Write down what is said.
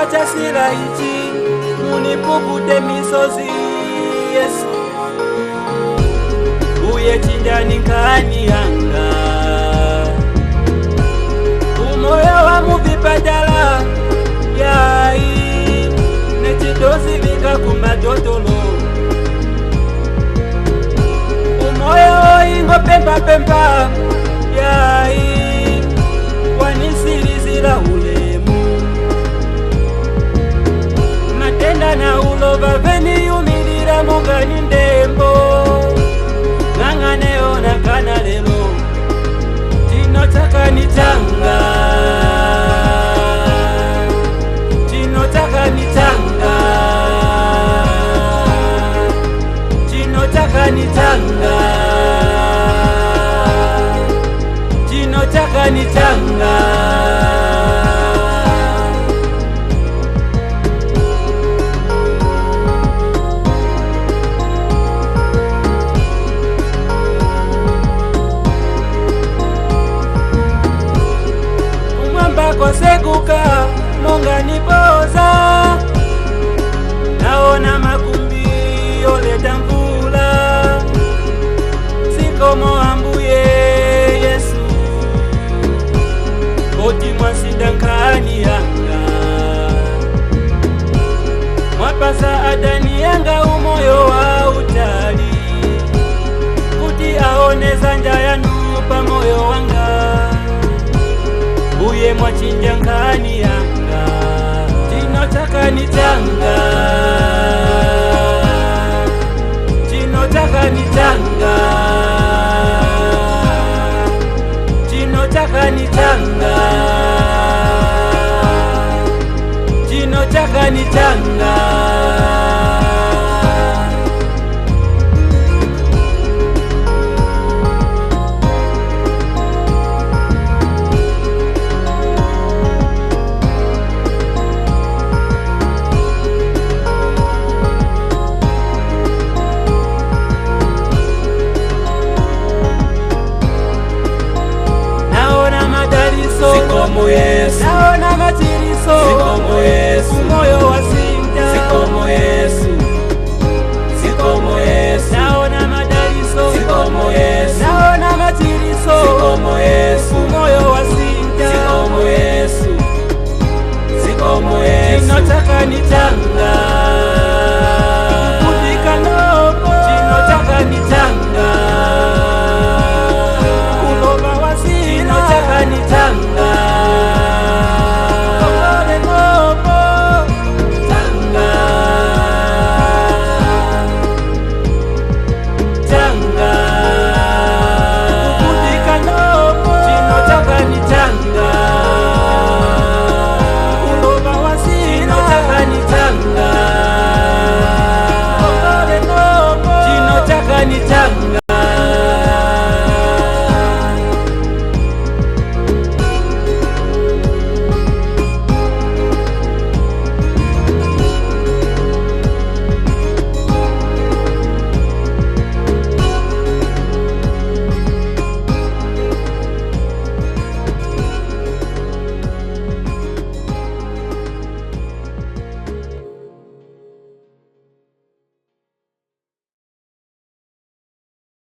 chifukwa cha sila ichi munipukute misozi Yesu. Uye chindani nkani yanga umoyo wa muvipadala yai nechitozi vika kumadotolo umoyo ingo pempa pempa yai wanisirizila ulemu matenda na ulova veni yumilira mungani ndembo ng'ang'aneona kana lelo chino chakani changa chino chakani changa chino chakani changa chino chakani changa kosekuka monga nipoza naona makumbi yoleta mvula sikomo ambuye Yesu koti mwasinda nkani yanga mwapasa adani yanga umoyo wa utali kuti aoneza nja yanu pamoyo wanga uye mwachinja nkani yanga chino chakani changa chino chakani changa chino chakani changa chino chakani changa